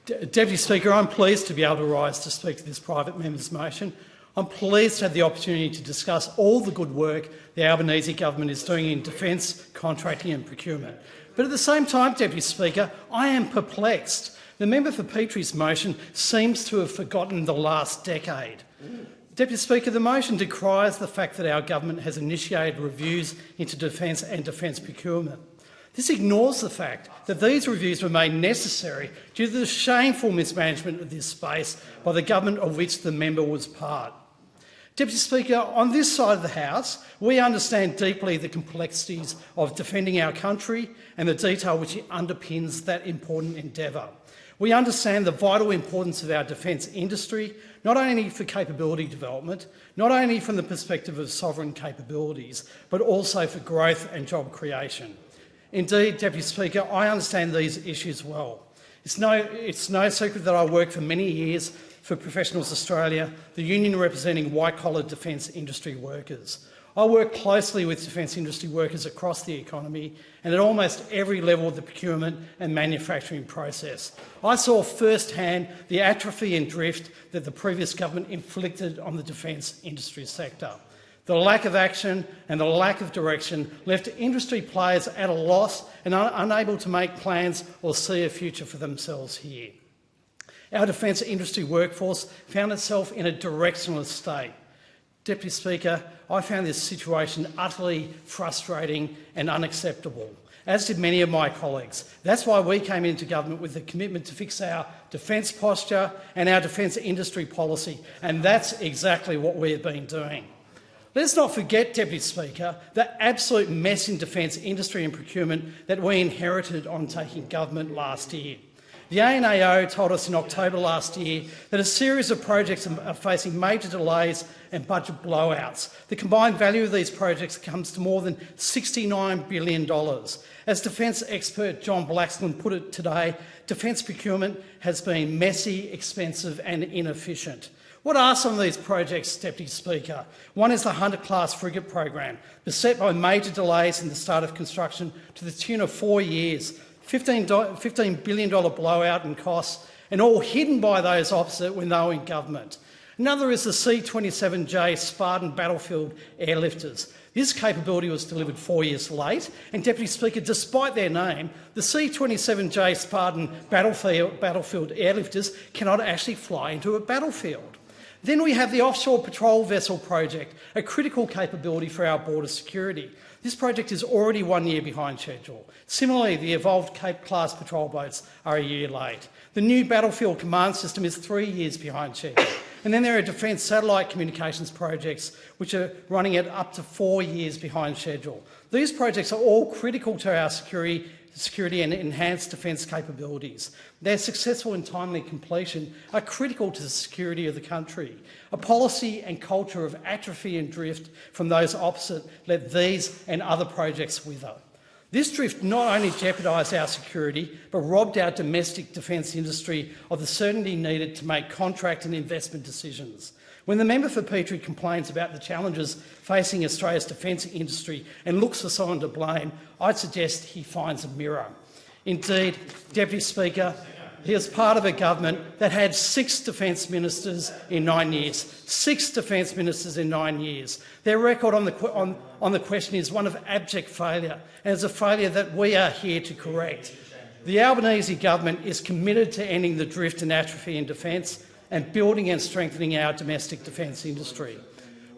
Deputy Speaker, I'm pleased to be able to rise to speak to this private member's motion. I'm pleased to have the opportunity to discuss all the good work the Albanese government is doing in defence, contracting and procurement. But at the same time, Deputy Speaker, I am perplexed. The member for Petrie's motion seems to have forgotten the last decade. Deputy Speaker, the motion decries the fact that our government has initiated reviews into defence and defence procurement. This ignores the fact that these reviews were made necessary due to the shameful mismanagement of this space by the government of which the member was part. Deputy Speaker, on this side of the House, we understand deeply the complexities of defending our country and the detail which underpins that important endeavour. We understand the vital importance of our defence industry, not only for capability development, not only from the perspective of sovereign capabilities, but also for growth and job creation. Indeed, Deputy Speaker, I understand these issues well. It's no secret that I worked for many years for Professionals Australia, the union representing white-collar defence industry workers. I work closely with defence industry workers across the economy and at almost every level of the procurement and manufacturing process. I saw firsthand the atrophy and drift that the previous government inflicted on the defence industry sector. The lack of action and the lack of direction left industry players at a loss and unable to make plans or see a future for themselves here. Our defence industry workforce found itself in a directionless state. Deputy Speaker, I found this situation utterly frustrating and unacceptable, as did many of my colleagues. That's why we came into government with a commitment to fix our defence posture and our defence industry policy, and that's exactly what we have been doing. Let's not forget, Deputy Speaker, the absolute mess in defence industry and procurement that we inherited on taking government last year. The ANAO told us in October last year that a series of projects are facing major delays and budget blowouts. The combined value of these projects comes to more than $69 billion. As defence expert John Blaxland put it today, defence procurement has been messy, expensive and inefficient. What are some of these projects, Deputy Speaker? One is the Hunter-class frigate program, beset by major delays in the start of construction to the tune of 4 years, $15 billion blowout in costs, and all hidden by those opposite when they were in government. Another is the C-27J Spartan battlefield airlifters. This capability was delivered 4 years late, and Deputy Speaker, despite their name, the C-27J Spartan battlefield airlifters cannot actually fly into a battlefield. Then we have the Offshore Patrol Vessel project, a critical capability for our border security. This project is already 1 year behind schedule. Similarly, the Evolved Cape-class patrol boats are a year late. The new Battlefield Command System is 3 years behind schedule. And then there are defence satellite communications projects which are running at up to 4 years behind schedule. These projects are all critical to our security and enhanced defence capabilities. Their successful and timely completion are critical to the security of the country. A policy and culture of atrophy and drift from those opposite let these and other projects wither. This drift not only jeopardised our security, but robbed our domestic defence industry of the certainty needed to make contract and investment decisions. When the member for Petrie complains about the challenges facing Australia's defence industry and looks for someone to blame, I'd suggest he finds a mirror. Indeed, Deputy Speaker, he is part of a government that had 6 defence ministers in 9 years. 6 defence ministers in 9 years. Their record on the question is one of abject failure, and it's a failure that we are here to correct. The Albanese government is committed to ending the drift and atrophy in defence and building and strengthening our domestic defence industry.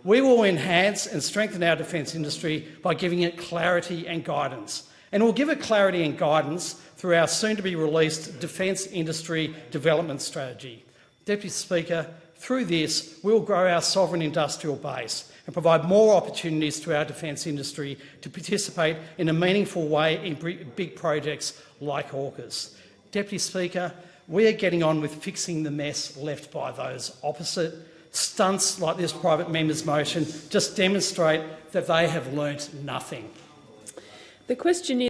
We will enhance and strengthen our defence industry by giving it clarity and guidance. And we'll give it clarity and guidance through our soon-to-be-released Defence Industry Development Strategy. Deputy Speaker, through this, we'll grow our sovereign industrial base and provide more opportunities to our defence industry to participate in a meaningful way in big projects like AUKUS. Deputy Speaker, we are getting on with fixing the mess left by those opposite. Stunts like this private member's motion just demonstrate that they have learnt nothing. The question is